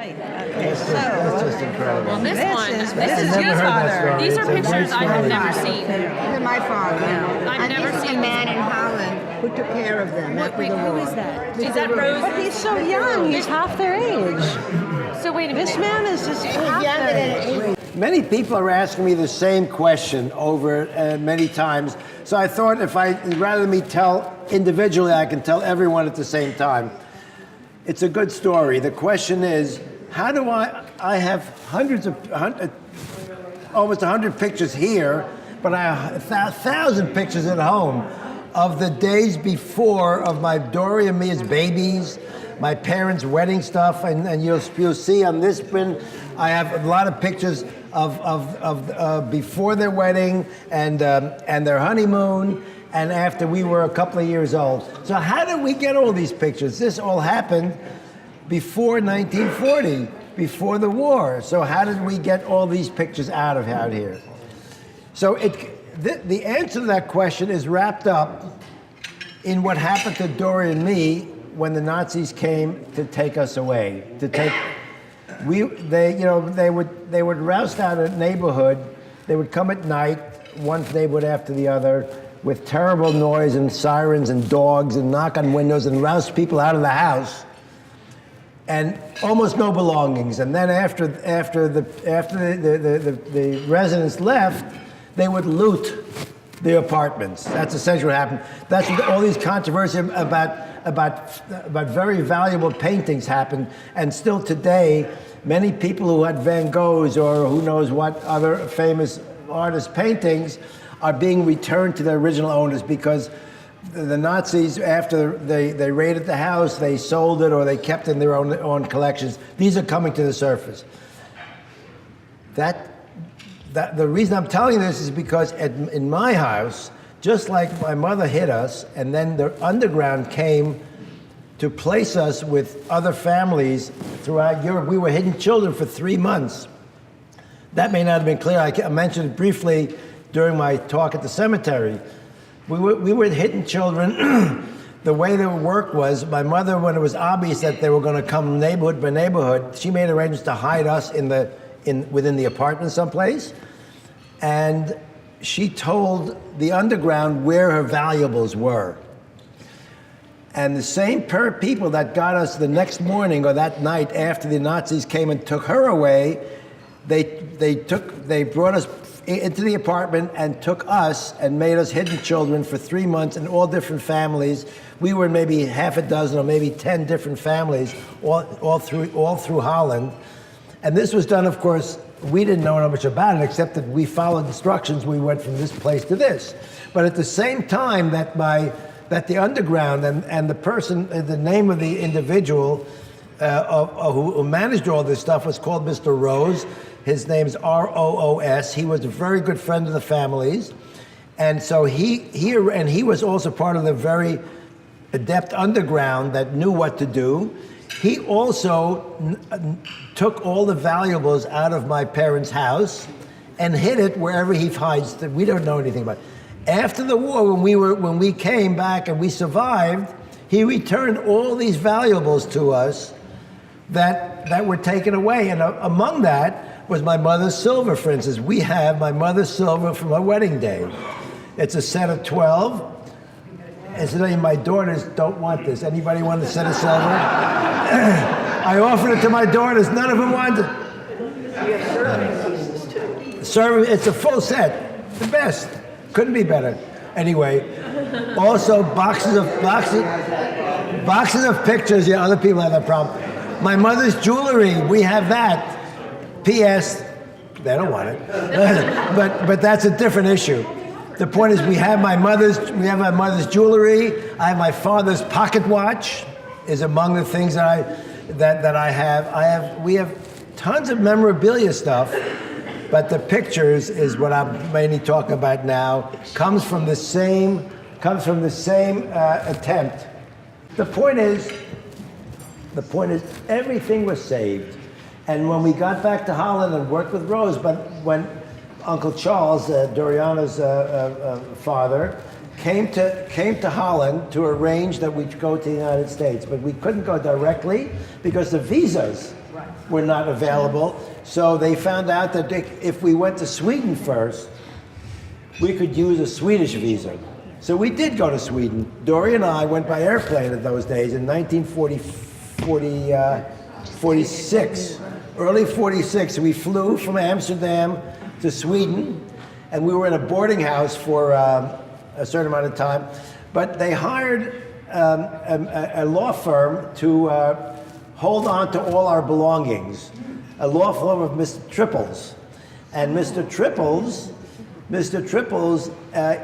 Right. Okay. That's just incredible. Well, this This is is I've your never heard that father. story. These are It's a great pictures I have story. never seen. They're my father. I've And never this is seen a this man in Holland who took care of them after Wait, the who war. is that? Is that Rose? But he's so young. He's half their age. So wait a minute. This man is just He's half younger their age. than Many people are asking me the same question over many times. So I thought rather than me tell individually, I can tell everyone at the same time. It's a good story. The question is, how do I have almost 100 pictures here, but I have 1,000 pictures at home of the days before of my Dory and me as babies, my parents' wedding stuff, and you'll see on this bin, I have a lot of pictures of before their wedding and their honeymoon, and after we were a couple of years old. So how did we get all these pictures? This all happened before 1940, before the war. So how did we get all these pictures out here? So the answer to that question is wrapped up in what happened to Dory and me when the Nazis came to take us away. They would roust out a neighborhood. They would come at night, one neighborhood after the other, with terrible noise and sirens and dogs, and knock on windows and roust people out of the house, and almost no belongings. And then after the residents left, they would loot the apartments. That's essentially what happened. That's what all these controversy about very valuable paintings happened. And still today, many people who had Van Goghs or who knows what other famous artists' paintings are being returned to their original owners, because the Nazis, after they raided the house, they sold it or they kept it in their own collections. These are coming to the surface. The reason I'm telling you this is because in my house, just like my mother hid us, and then the underground came to place us with other families throughout Europe. We were hidden children for 3 months. That may not have been clear. I mentioned it briefly during my talk at the cemetery. We were hidden children. The way that it worked was, my mother, when it was obvious that they were going to come neighborhood by neighborhood, she made arrangements to hide us within the apartment someplace. And she told the underground where her valuables were. And the same people that got us the next morning or that night after the Nazis came and took her away, they brought us into the apartment and took us and made us hidden children for 3 months in all different families. We were in maybe half a dozen or maybe 10 different families all through Holland. And this was done, of course, we didn't know much about it except that we followed instructions. We went from this place to this. But at the same time that the underground and the person, the name of the individual who managed all this stuff was called Mr. Rose. His name is R-O-O-S. He was a very good friend of the families. And so he was also part of the very adept underground that knew what to do. He also took all the valuables out of my parents' house and hid it wherever he hides that we don't know anything about. After the war, when we came back and we survived, he returned all these valuables to us that were taken away. And among that was my mother's silver, for instance. We have my mother's silver from her wedding day. It's a set of 12. Incidentally, my daughters don't want this. Anybody want a set of silver? I offered it to my daughters. None of them wanted it. It's a full set. The best. Couldn't be better. Anyway, also boxes of pictures. Yeah, other people have that problem. My mother's jewelry. We have that. P.S. They don't want it. but that's a different issue. The point is, we have my mother's jewelry. I have my father's pocket watch. Is among the things that I have. We have tons of memorabilia stuff, but the pictures is what I'm mainly talking about now. Comes from the same attempt. The point is, everything was saved. And when we got back to Holland and worked with Rose, but when Uncle Charles, Doriana's father, came to Holland to arrange that we'd go to the United States, but we couldn't go directly because the visas were not available. So they found out that if we went to Sweden first, we could use a Swedish visa. So we did go to Sweden. Dory and I went by airplane in those days in 1946. Early 46, we flew from Amsterdam to Sweden, and we were in a boarding house for a certain amount of time. But they hired a law firm to hold on to all our belongings, a law firm of Mr. Triples. And Mr. Triples,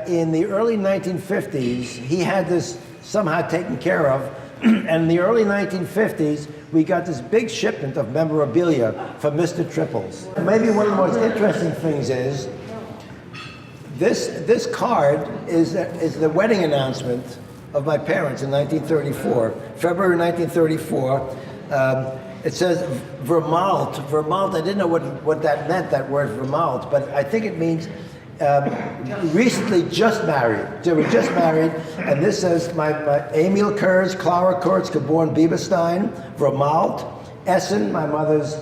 in the early 1950s, he had this somehow taken care of. And in the early 1950s, we got this big shipment of memorabilia from Mr. Triples. Maybe one of the most interesting things is, this card is the wedding announcement of my parents in 1934, February 1934. It says Vermalt. Vermalt, I didn't know what that meant, that word Vermalt, but I think it means recently just married. They were just married, and this says my Emil Kurz, Clara Kurz, geboren Bieberstein, Vermalt, Essen, my mother's,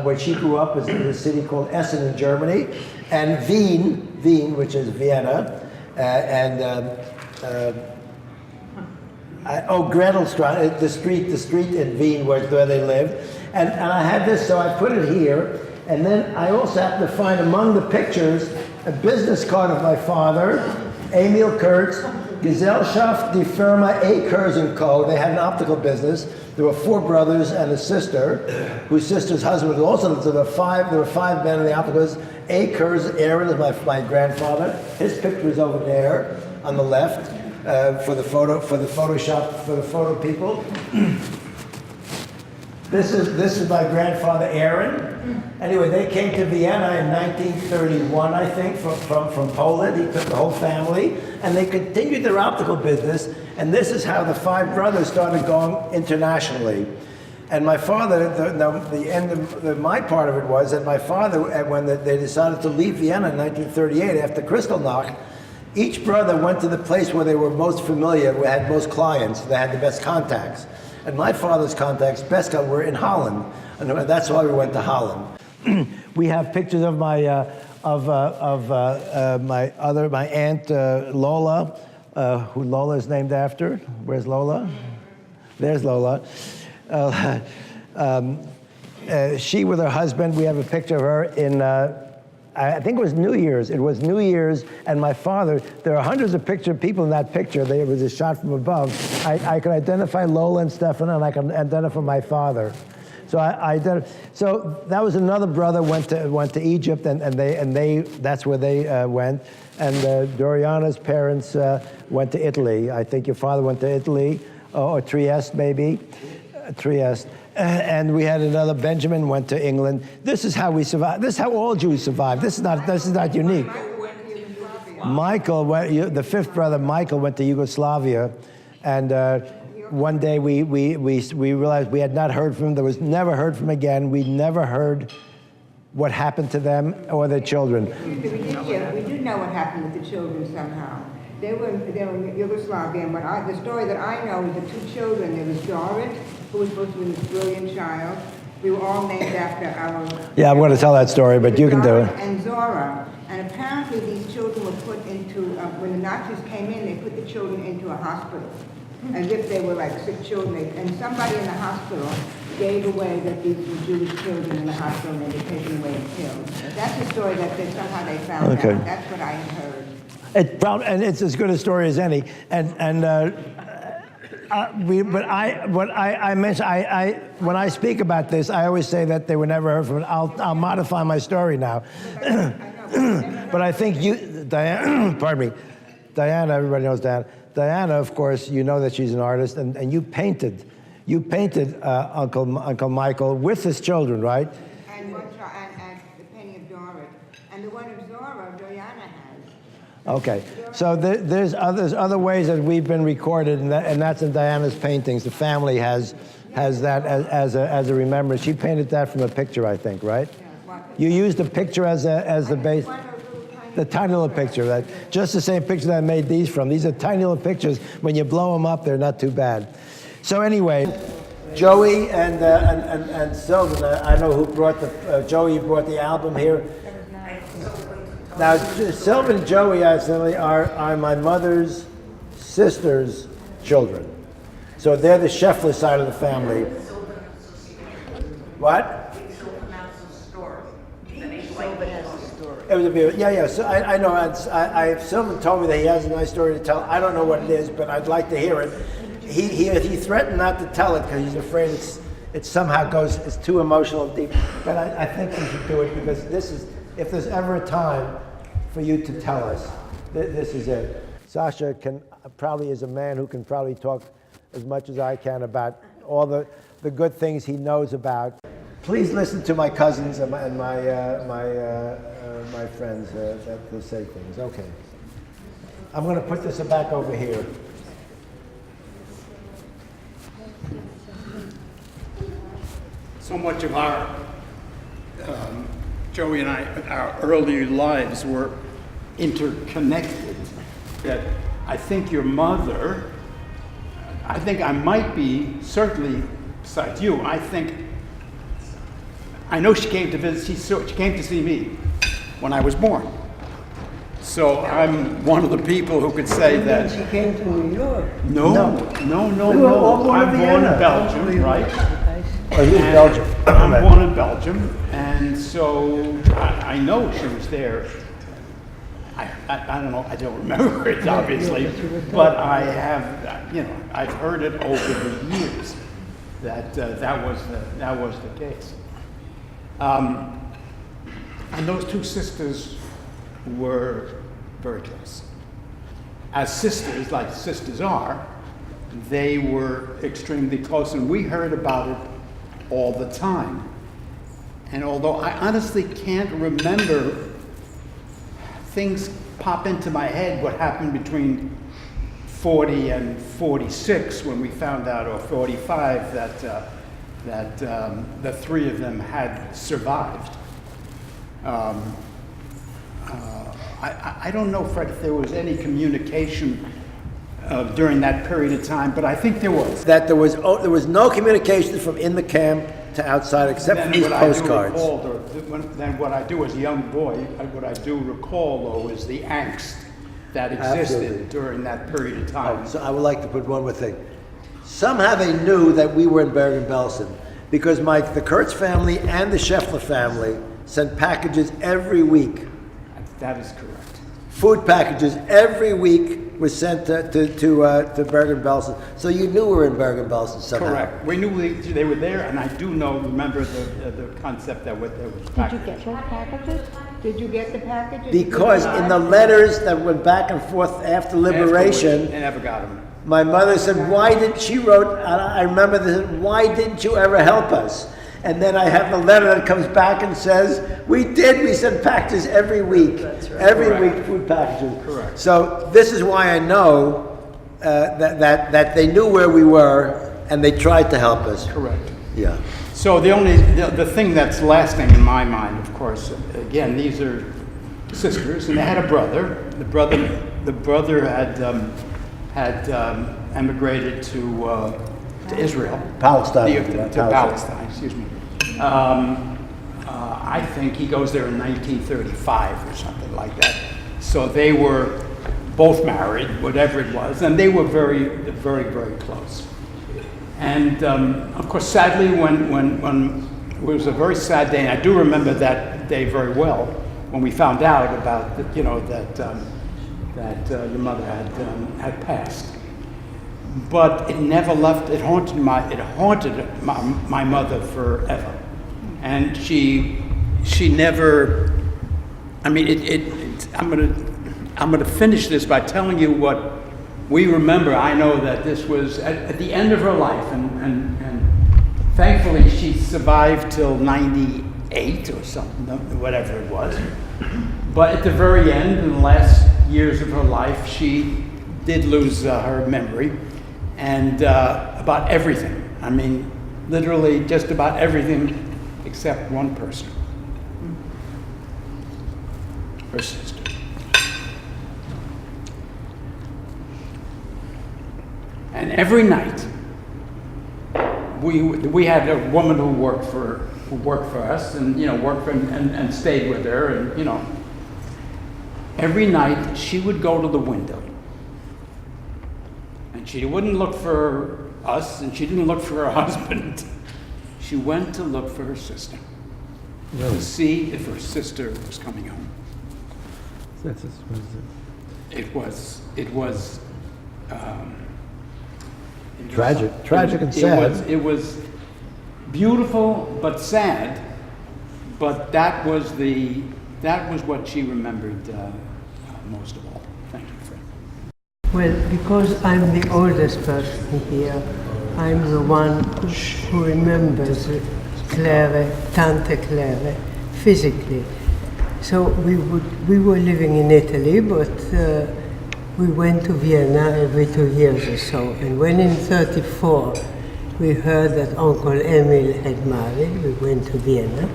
where she grew up, is in a city called Essen in Germany, and Wien, which is Vienna, Gretelstraat, the street in Wien where they lived, and I had this, so I put it here, and then I also happened to find among the pictures a business card of my father, Emil Kurz, Gesellschaft die Firma A. Kurz & Co. They had an optical business. There were 4 brothers and a sister, whose sister's husband was also, so there were 5 men in the optical business. A. Kurz, Aaron is my grandfather. His picture is over there on the left for the photo people. This is my grandfather, Aaron. Anyway, they came to Vienna in 1931, I think, from Poland. He took the whole family, and they continued their optical business. And this is how the 5 brothers started going internationally. And my father, the end of my part of it was that my father, when they decided to leave Vienna in 1938 after Kristallnacht, each brother went to the place where they were most familiar, where had most clients, they had the best contacts. And my father's contacts, were in Holland, and that's why we went to Holland. We have pictures of my my aunt Lola, who Lola is named after. Where's Lola? There's Lola. She with her husband. We have a picture of her in. I think it was New Year's. It was New Year's, and my father, there are hundreds of people in that picture. It was a shot from above. I can identify Lola and Stefano, and I can identify my father. So so that was another brother went to Egypt, and that's where they went. And Doriana's parents went to Italy. I think your father went to Italy, or Trieste maybe, Trieste. And we had another, Benjamin went to England. This is how we survived. This is how all Jews survived. This is not unique. Michael, the 5th brother, Michael, went to Yugoslavia, and one day we realized we had not heard from him. There was never heard from him again. We never heard what happened to them or their children. We did know what happened with the children somehow. They were in Yugoslavia, and the story that I know is the 2 children. There was Dorit, who was supposed to be this brilliant child. We were all named after our... Yeah, I'm going to tell that story, but you can do it. And Zora. And apparently these children were put into, when the Nazis came in, they put the children into a hospital, as if they were like sick children. And somebody in the hospital gave away that these were Jewish children in the hospital, and they were taken away and killed. That's the story that somehow they found out. That's what I heard. And it's as good a story as any. When I speak about this, I always say that they were never heard from. I'll modify my story now. But I think Diana, pardon me, Diana. Everybody knows Diana. Diana, of course, you know that she's an artist, and you painted Uncle Michael with his children, right? And the painting of Dorit, and the one of Zora, Diana has. Okay, so there's other ways that we've been recorded, and that's in Diana's paintings. The family has that as a remembrance. She painted that from a picture, I think, right? Yeah, you used the picture as the base. The tiny little picture, just the same picture that I made these from. These are tiny little pictures. When you blow them up, they're not too bad. So anyway, Joey and Sylvan. I know who brought the Joey brought the album here. Now Sylvan and Joey are my mother's sister's children, so they're the Scheffler side of the family. What? It was a beautiful, yeah. So I know. Sylvan told me that he has a nice story to tell. I don't know what it is, but I'd like to hear it. He threatened not to tell it because he's afraid it somehow it's too emotional and deep. But I think we should do it because this is, if there's ever a time for you to tell us, this is it. Sasha is a man who can probably talk as much as I can about all the good things he knows about. Please listen to my cousins and my friends that will say things. Okay. I'm going to put this back over here. So much of our, Joey and our early lives were interconnected that I think your mother, I might be, certainly besides you, I know she came to visit, she came to see me when I was born. So I'm one of the people who could say that. She came to New York. No. I'm born in Belgium, right? Oh, he's Belgium. I'm born in Belgium, and so I know she was there. I don't know, I don't remember it obviously, but I have, I've heard it over the years that that was the case. And those two sisters were very close. As sisters, like sisters are, they were extremely close, and we heard about it all the time. And although I honestly can't remember, things pop into my head what happened between 40 and 46 when we found out, or 45, that the three of them had survived. I don't know, Fred, if there was any communication during that period of time, but I think there was. That there was no communication from in the camp to outside except for these postcards. Then what I do as a young boy, what I do recall, though, is the angst that existed Absolutely. During that period of time. So I would like to put one more thing. Somehow they knew that we were in Bergen-Belsen because the Kurz family and the Scheffler family sent packages every week. That is correct. Food packages every week was sent to Bergen-Belsen. So you knew we were in Bergen-Belsen somehow. Correct. We knew they were there, and I do remember the concept that there was packages. Did you get those packages? Did you get the packages? Because in the letters that went back and forth after liberation, They never got them. my mother said, she wrote, I remember this, why didn't you ever help us? And then I have the letter that comes back and says, we sent packages every week. Every Correct. week, food packages. Correct. So this is why I know that they knew where we were and they tried to help us. Correct. Yeah. So the thing that's lasting in my mind, of course, again, these are sisters, and they had a brother. The brother had emigrated to Israel. Palestine. To Palestine, excuse me. I think he goes there in 1935 or something like that. So they were both married, whatever it was, and they were very, very, very close. And of course, sadly, when it was a very sad day, and I do remember that day very well, when we found out about that your mother had passed. But it never left. It haunted my mother forever, and she never. I mean, I'm gonna finish this by telling you what we remember. I know that this was at the end of her life, and thankfully she survived till 98 or something, whatever it was. But at the very end, in the last years of her life, she did lose her memory. And about everything. I mean, literally just about everything except one person. Her sister. And every night, we had a woman who worked for us, and worked for, and stayed with her, and every night she would go to the window, and she wouldn't look for us, and she didn't look for her husband. She went to look for her sister, to see if her sister was coming home. It was Tragic and sad. It was beautiful but sad, but that was what she remembered most of all. Thank you, Fred. Well, because I'm the oldest person here, I'm the one who remembers Tante Claire, physically. So we were living in Italy, but we went to Vienna every 2 years or so. And when in '34 we heard that Uncle Emil had married, we went to Vienna,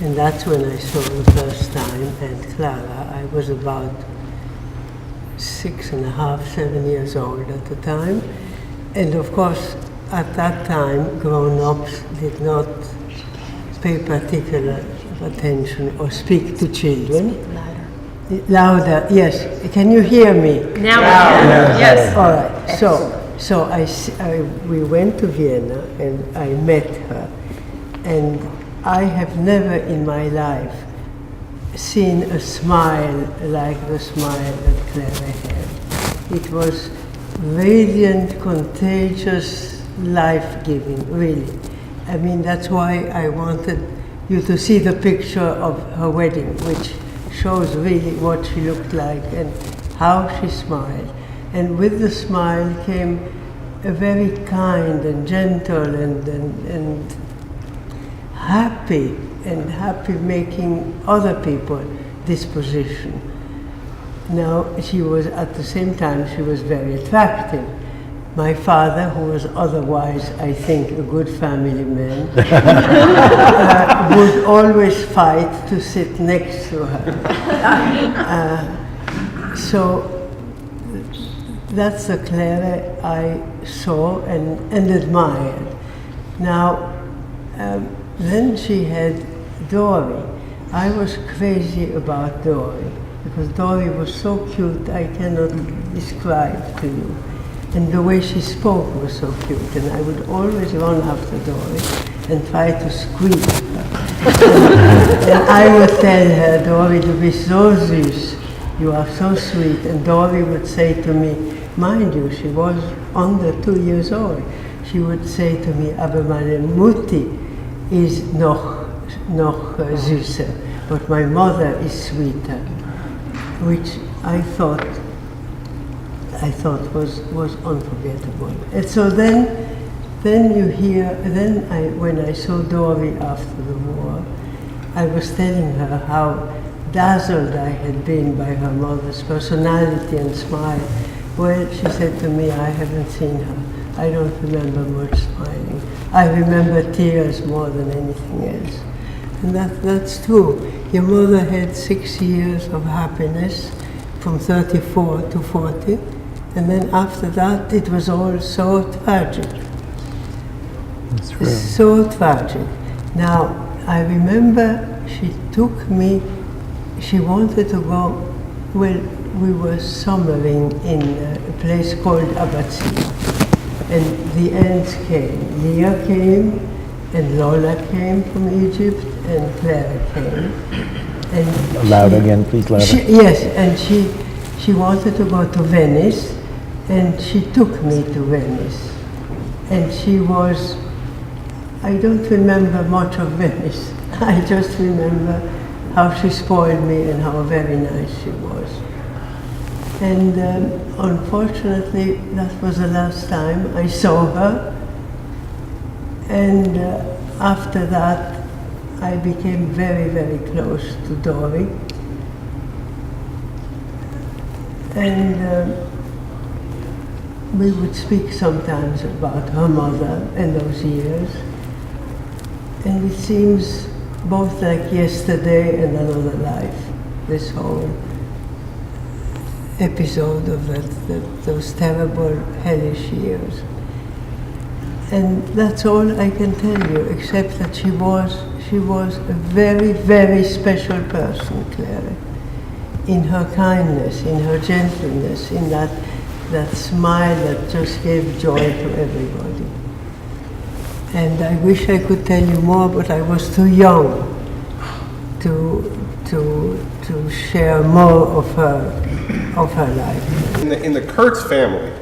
and that's when I saw the first time Aunt Clara. I was about 6.5, 7 years old at the time. And of course, at that time, grown-ups did not pay particular attention or speak to children. Louder, yes. Can you hear me? Now, yes. All right. So we went to Vienna and I met her, and I have never in my life seen a smile like the smile that Clara had. It was radiant, contagious, life-giving, really. I mean, that's why I wanted you to see the picture of her wedding, which shows really what she looked like and how she smiled. And with the smile came a very kind and gentle and happy making other people disposition. Now, she was, at the same time, she was very attractive. My father, who was otherwise, I think, a good family man, would always fight to sit next to her. So that's the Clara I saw and admired. Now, then she had Dory. I was crazy about Dory, because Dory was so cute, I cannot describe to you. And the way she spoke was so cute, and I would always run after Dory and try to squeeze her. And I would tell her, Dory, du bist so süß, you are so sweet. And Dory would say to me, mind you, she was under 2 years old, she would say to me, aber meine Mutti is noch süßer, but my mother is sweeter, which I thought was unforgettable. And so then you hear, when I saw Dory after the war, I was telling her how dazzled I had been by her mother's personality and smile. Well, she said to me, I haven't seen her. I don't remember much smiling. I remember tears more than anything else. And that's true. Your mother had 6 years of happiness from 34 to 40. And then after that, it was all so tragic. That's true. So tragic. Now, I remember she took me, she wanted to go, well, we were summering in a place called Abbazia. And the aunts came. Leah came, and Lola came from Egypt, and Clara came. And Loud again, please, louder. Yes, and she wanted to go to Venice, and she took me to Venice. And she was, I don't remember much of Venice. I just remember how she spoiled me and how very nice she was. And unfortunately, that was the last time I saw her. And after that, I became very, very close to Dory. And we would speak sometimes about her mother and those years. And it seems both like yesterday and another life, this whole episode of those terrible, hellish years. And that's all I can tell you, except that she was a very, very special person, Claire, in her kindness, in her gentleness, in that smile that just gave joy to everybody. And I wish I could tell you more, but I was too young to share more of her life. In the Kurz family,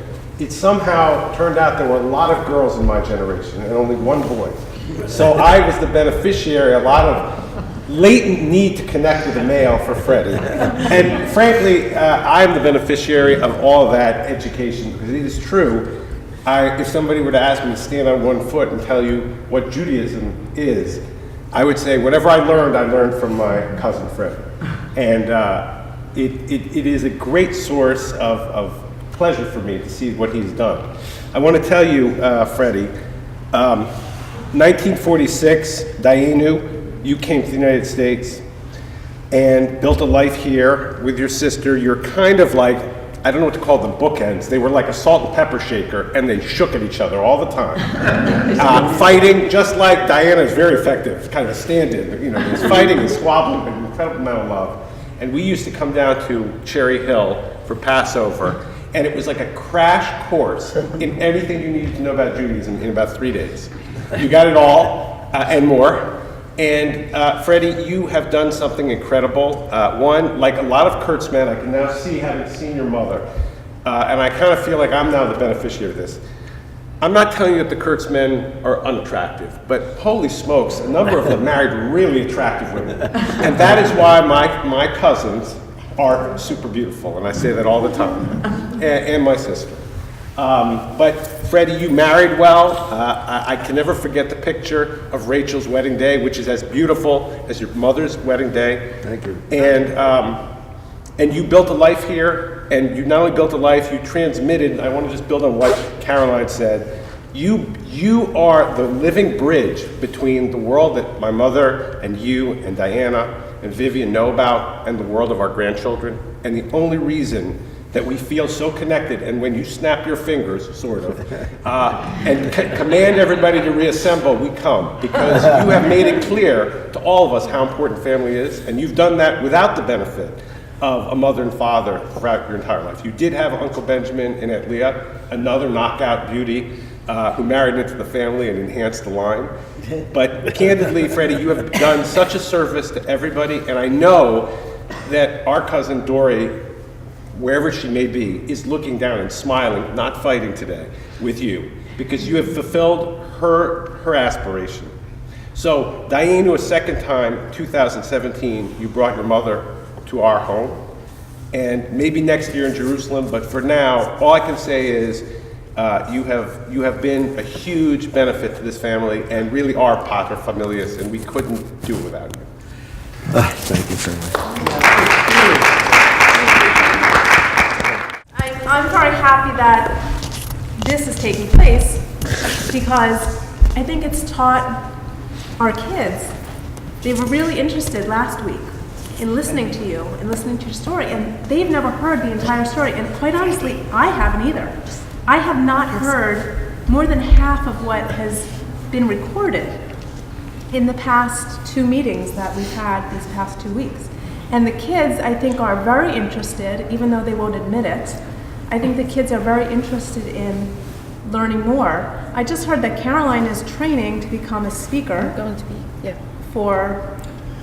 it somehow turned out there were a lot of girls in my generation and only one boy. So I was the beneficiary, a lot of latent need to connect with a male for Freddie. And frankly, I'm the beneficiary of all of that education, because it is true. If somebody were to ask me to stand on one foot and tell you what Judaism is, I would say whatever I learned from my cousin Fred. And it is a great source of pleasure for me to see what he's done. I want to tell you, Freddie, 1946, Dayenu, you came to the United States and built a life here with your sister. You're kind of like, I don't know what to call them, bookends. They were like a salt and pepper shaker, and they shook at each other all the time. Fighting, just like Diana is very effective, kind of a stand-in. You know, there's fighting and squabbling, an incredible amount of love. And we used to come down to Cherry Hill for Passover, and it was like a crash course in everything you needed to know about Judaism in about 3 days. You got it all, and more. And Freddie, you have done something incredible. One, like a lot of Kurz men, I can now see, having seen your mother, and I kind of feel like I'm now the beneficiary of this. I'm not telling you that the Kurz men are unattractive, but holy smokes, a number of them married really attractive women. And that is why my cousins are super beautiful, and I say that all the time, and my sister. But Freddie, you married well. I can never forget the picture of Rachel's wedding day, which is as beautiful as your mother's wedding day. Thank you. And you built a life here, and you not only built a life, you transmitted, and I want to just build on what Caroline said, you are the living bridge between the world that my mother and you and Diana and Vivian know about and the world of our grandchildren. And the only reason that we feel so connected, and when you snap your fingers, sort of, and command everybody to reassemble, we come, because you have made it clear to all of us how important family is, and you've done that without the benefit of a mother and father throughout your entire life. You did have Uncle Benjamin and Aunt Leah, another knockout beauty, who married into the family and enhanced the line. But candidly, Freddie, you have done such a service to everybody, and I know that our cousin Dory, wherever she may be, is looking down and smiling, not fighting today with you, because you have fulfilled her aspiration. So, Dayenu, a second time, 2017, you brought your mother to our home, and maybe next year in Jerusalem, but for now, all I can say is you have been a huge benefit to this family, and really are pater familias, and we couldn't do it without you. Thank you so much. I'm very happy that this is taking place, because I think it's taught our kids. They were really interested last week in listening to you and listening to your story, and they've never heard the entire story, and quite honestly, I haven't either. I have not heard more than half of what has been recorded in the past 2 meetings that we've had these past 2 weeks. And the kids, I think, are very interested, even though they won't admit it. I think the kids are very interested in learning more. I just heard that Caroline is training to become a speaker. Going to be, yeah. For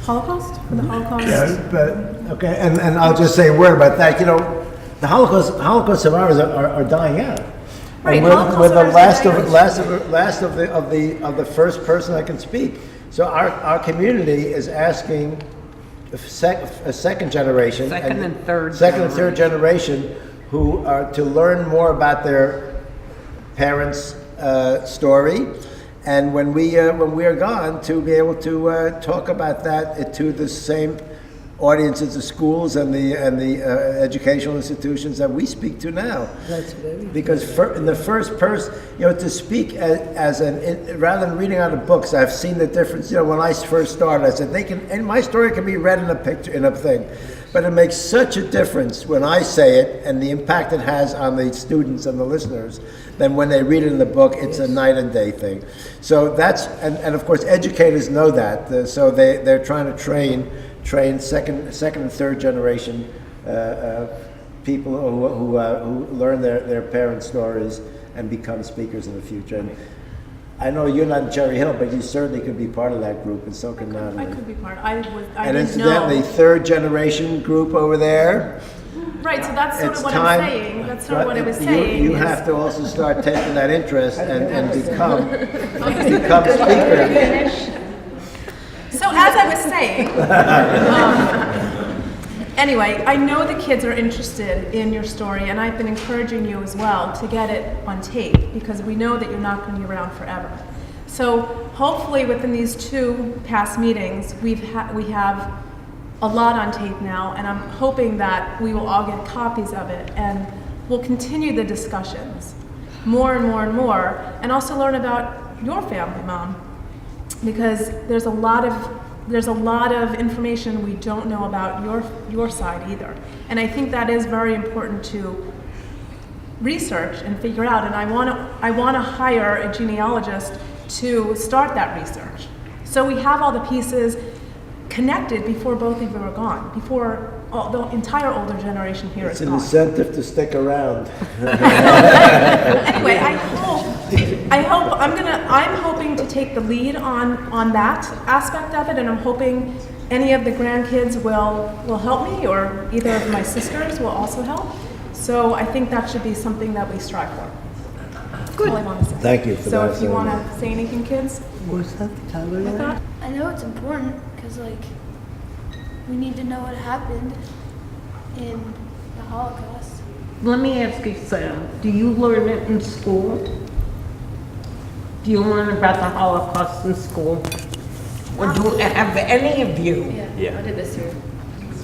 Holocaust? For the Holocaust? Yeah, but, okay, and I'll just say a word about that. You know, the Holocaust survivors are dying out. Right, and we're the Holocaust last of the first person that can speak. So our community is asking a second generation, Second and third generation, who are to learn more about their parents' story, and when we are gone, to be able to talk about that to the same audiences, the schools and the educational institutions that we speak to now. That's very because in the first person, you know, to speak rather than reading out of books, I've seen the difference. You know, when I first started, I said and my story can be read in a picture, in a thing. But it makes such a difference when I say it and the impact it has on the students and the listeners than when they read it in the book. It's a night and day thing. So that's, and of course educators know that. So they're trying to train second and third generation people who learn their parents' stories and become speakers in the future. And I know you're not in Cherry Hill, but you certainly could be part of that group, and so can Natalie. I could be part. I And didn't incidentally, know. third generation group over there. Right, so that's sort It's of what time. I'm saying. That's sort of what I was saying. You is- have to also start taking that interest and become speaker. So as I was saying, anyway, I know the kids are interested in your story, and I've been encouraging you as well to get it on tape, because we know that you're not going to be around forever. So hopefully within these 2 past meetings, we have a lot on tape now, and I'm hoping that we will all get copies of it, and we'll continue the discussions more and more and more, and also learn about your family, Mom, because there's a lot of information we don't know about your side either. And I think that is very important to research and figure out, and I want to hire a genealogist to start that research. So we have all the pieces connected before both of you are gone, before the entire older generation here It's is an gone. incentive to stick around. Anyway, I'm hoping to take the lead on that aspect of it, and I'm hoping any of the grandkids will help me, or either of my sisters will also help. So I think that should be something that we strive for. Good. All I want to say. Thank you for So that, if you Sonia. want to say anything, kids, Was that with that? I know it's important because, like, we need to know what happened in the Holocaust. Let me ask you something. Do you learn it in school? Do you learn about the Holocaust in school? Or do have any of you? Yeah. I did this year.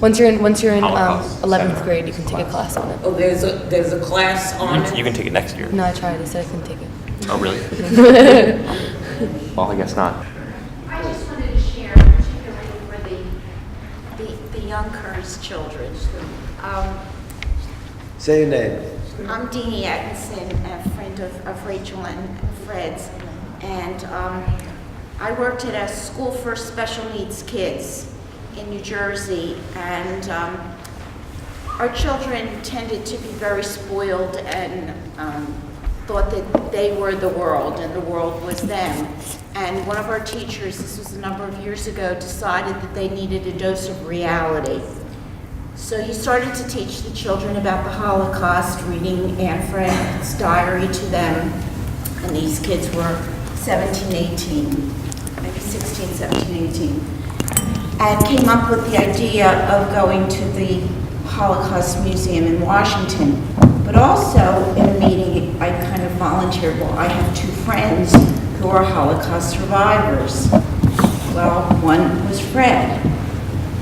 Once you're in Holocaust 11th seminar. grade, you can take a class on it. Oh, there's a class on You can take it next year. No, I tried. They said I couldn't take it. Oh, really? Well, I guess not. I just wanted to share, particularly for the young Kurz children. Say your name. I'm Deanie Atkinson, a friend of Rachel and Fred's, and I worked at a school for special needs kids in New Jersey, and our children tended to be very spoiled and thought that they were the world and the world was them. And one of our teachers, this was a number of years ago, decided that they needed a dose of reality. So he started to teach the children about the Holocaust, reading Anne Frank's diary to them. And these kids were 17, 18, maybe 16, 17, 18. And came up with the idea of going to the Holocaust Museum in Washington. But also in a meeting, I kind of volunteered, well, I have 2 friends who are Holocaust survivors. Well, one was Fred.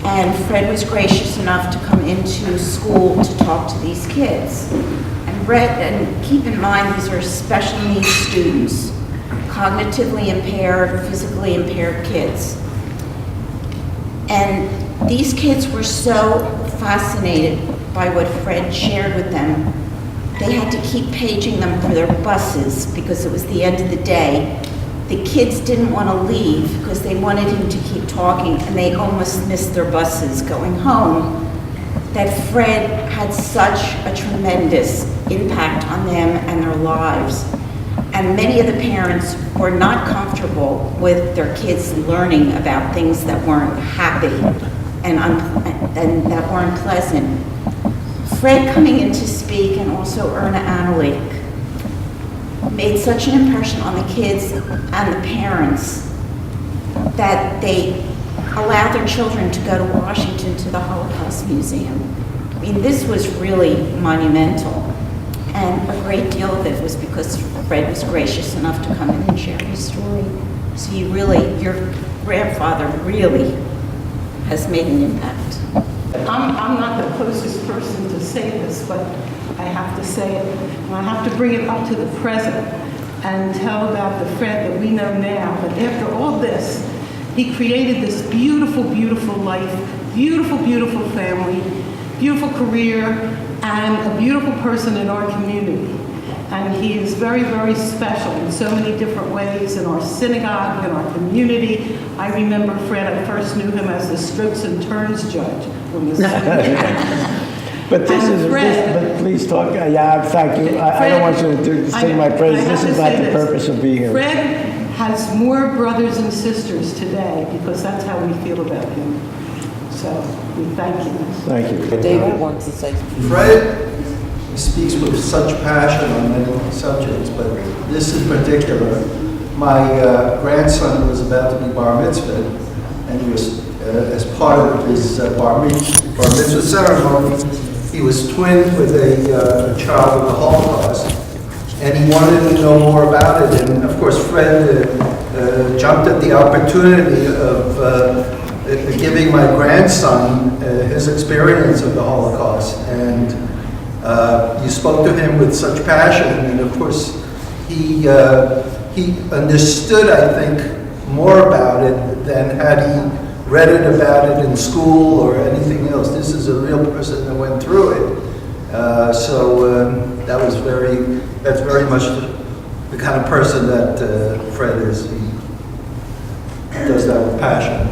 And Fred was gracious enough to come into school to talk to these kids. And keep in mind, these are special needs students, cognitively impaired, physically impaired kids. And these kids were so fascinated by what Fred shared with them, they had to keep paging them for their buses because it was the end of the day. The kids didn't want to leave because they wanted him to keep talking, and they almost missed their buses going home. That Fred had such a tremendous impact on them and their lives. And many of the parents were not comfortable with their kids learning about things that weren't happy and that weren't pleasant. Fred coming in to speak, and also Erna Annalik, made such an impression on the kids and the parents that they allowed their children to go to Washington to the Holocaust Museum. I mean, this was really monumental. And a great deal of it was because Fred was gracious enough to come in and share his story. So your grandfather really has made an impact. I'm not the closest person to say this, but I have to say it. And I have to bring it up to the present and tell about the Fred that we know now. But after all this, he created this beautiful, beautiful life beautiful, beautiful family, beautiful career, and a beautiful person in our community. And he is very, very special in so many different ways in our synagogue, in our community. I remember Fred, I first knew him as the strokes and turns judge. But this And is, Fred- but please talk, yeah, thank you. I don't want you to sing my praise. This is not the purpose of being here. Fred has more brothers and sisters today because that's how we feel about him. So we thank you. Thank you. David wants to say. Fred speaks with such passion on many subjects, but this in particular, my grandson was about to be bar mitzvahed, and he was, as part of his bar mitzvah ceremony, he was twinned with a child of the Holocaust, and he wanted to know more about it. And of course, Fred jumped at the opportunity of giving my grandson his experience of the Holocaust. And you spoke to him with such passion, and of course, he understood, I think, more about it than had he read it about it in school or anything else. This is a real person that went through it. That's very much the kind of person that Fred is. He does that with passion.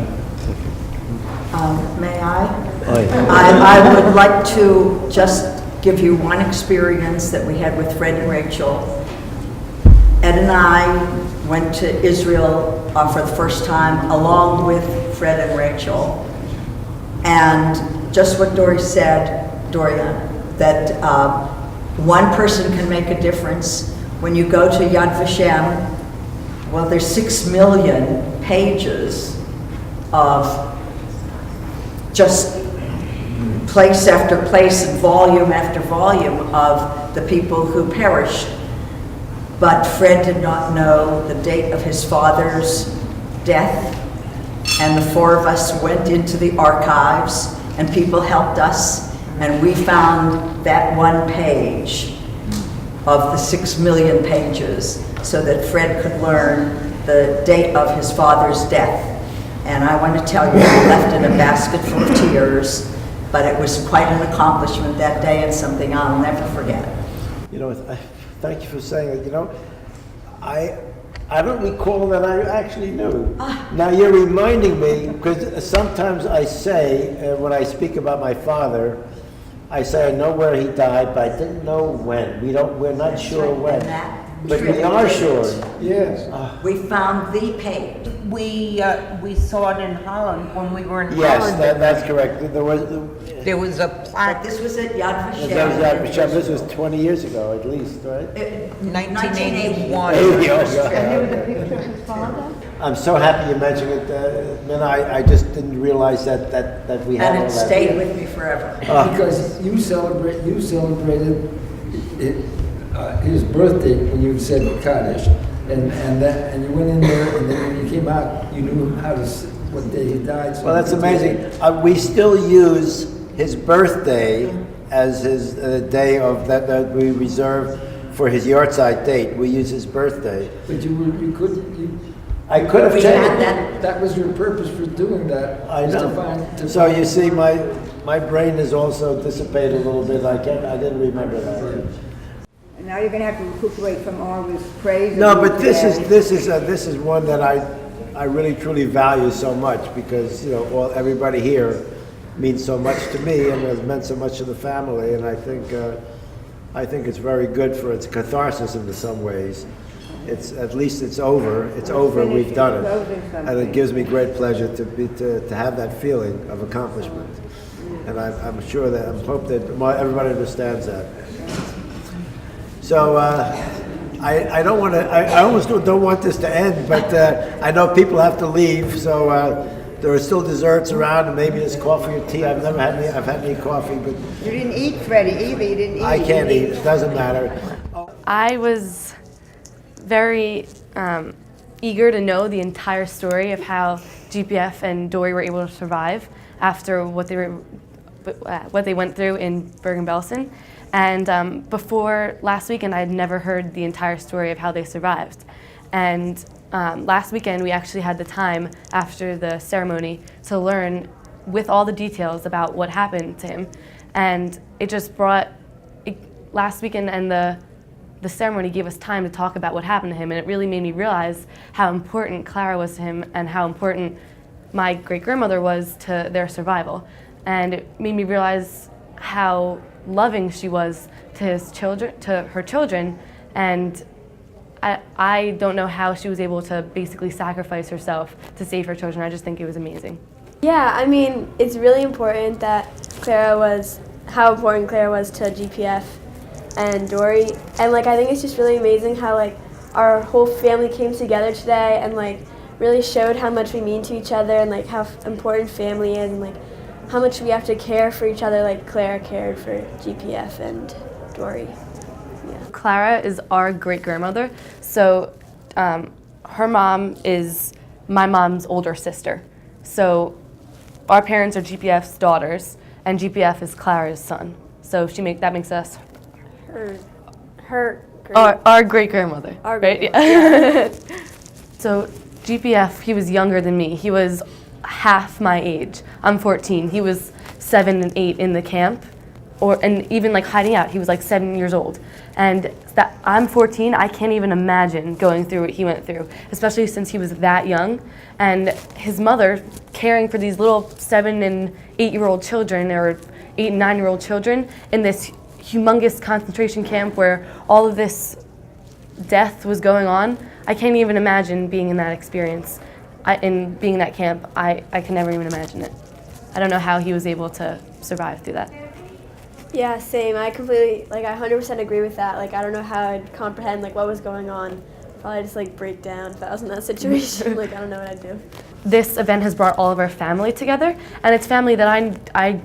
May I would like to just give you one experience that we had with Fred and Rachel. Ed and I went to Israel for the first time along with Fred and Rachel. And just what Dory said, Doria, that one person can make a difference. When you go to Yad Vashem, well, there's 6 million pages of just place after place and volume after volume of the people who perished. But Fred did not know the date of his father's death, and the 4 of us went into the archives, and people helped us, and we found that one page of the 6 million pages so that Fred could learn the date of his father's death. And I want to tell you, we left in a basket full of tears, but it was quite an accomplishment that day and something I'll never forget. You know, thank you for saying it. You know, I don't recall that I actually knew. Now you're reminding me, because sometimes I say, when I speak about my father, I say I know where he died, but I didn't know when. We're not sure when. But we are sure. Yes. We found the page. We saw it in Holland when we were in Yes, Holland. that's correct. There was a plaque. This was at Yad Vashem. That was Yad Vashem. This was 20 years ago, at least, right? 1981. I'm so happy you mentioned it, Minna. I just didn't realize that we had all And it that. stayed with me forever. Because you celebrated his birthday when you said Kaddish, and you went in there, and then when you came out, you knew what day he died. So Well, that's amazing. We still use his birthday as his day of that we reserve for his yahrzeit date. We use his birthday. But I could have changed that. That was your purpose for doing that. I was know. So you see, my brain is also dissipated a little bit. I didn't remember that. And now you're going to have to recuperate from all this praise. No, but this is one that I really truly value so much, because everybody here means so much to me and has meant so much to the family, and I think it's very good for its catharsis in some ways. At least it's over. It's over. We've done it, and it gives me great pleasure to have that feeling of accomplishment. And I'm sure that I hope that everybody understands that. So I don't want to. I almost don't want this to end, but I know people have to leave. So there are still desserts around, and maybe there's coffee or tea. I've never had any. I've had any coffee, but You didn't eat, Freddie, either. You didn't eat. I can't eat. It doesn't matter. I was very eager to know the entire story of how GPF and Dory were able to survive after what they went through in Bergen-Belsen. And before last weekend, I had never heard the entire story of how they survived. And last weekend, we actually had the time after the ceremony to learn with all the details about what happened to him. And it just brought, last weekend and the ceremony gave us time to talk about what happened to him, and it really made me realize how important Clara was to him and how important my great-grandmother was to their survival. And it made me realize how loving she was to her children, and I don't know how she was able to basically sacrifice herself to save her children. I just think it was amazing. Yeah, I mean, it's really important that how important Clara was to GPF and Dory. And like, I think it's just really amazing how like our whole family came together today and like really showed how much we mean to each other and like how important family is and like how much we have to care for each other, like Clara cared for GPF and Dory. Yeah. Clara is our great-grandmother, so her mom is my mom's older sister. So our parents are GPF's daughters, and GPF is Clara's son. So that makes us our great-grandmother. Our right? great-grandmother. Yeah. So GPF, he was younger than me. He was half my age. I'm 14. He was 7 and 8 in the camp, and even like hiding out. He was like 7 years old. And I'm 14. I can't even imagine going through what he went through, especially since he was that young. And his mother caring for these little 7 and 8-year-old children, or 8 and 9-year-old children, in this humongous concentration camp where all of this death was going on. I can't even imagine being in that experience. In being in that camp, I can never even imagine it. I don't know how he was able to survive through that. Yeah, same. I completely, I 100% agree with that. Like, I don't know how I'd comprehend, what was going on. Probably just, break down if I was in that situation. I don't know what I'd do. This event has brought all of our family together, and it's family that I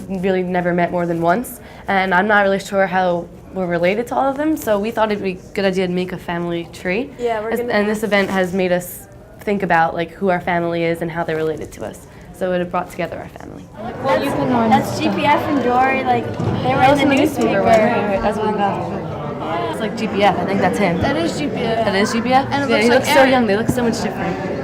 really never met more than once, and I'm not really sure how we're related to all of them, so we thought it'd be a good idea to make a family tree. Yeah, and this event has made us think about, who our family is and how they're related to us. So it brought together our family. That's GPF and Dory, they were in the newspaper. Right. That's what we got. It's like GPF, I think that's him. That is GPF. That is GPF? And it yeah, looks he like looks so Eric. young, they look so much different.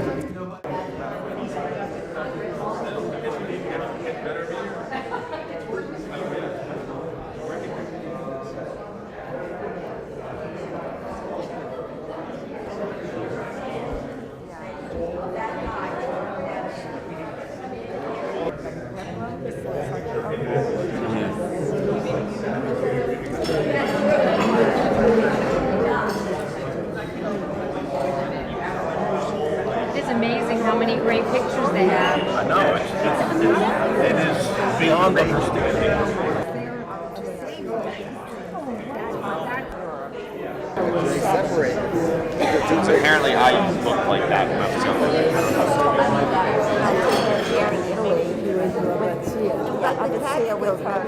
It's amazing how many great pictures they have. I know, it is beyond understanding. So apparently I look like that when I was younger. I could see it with her.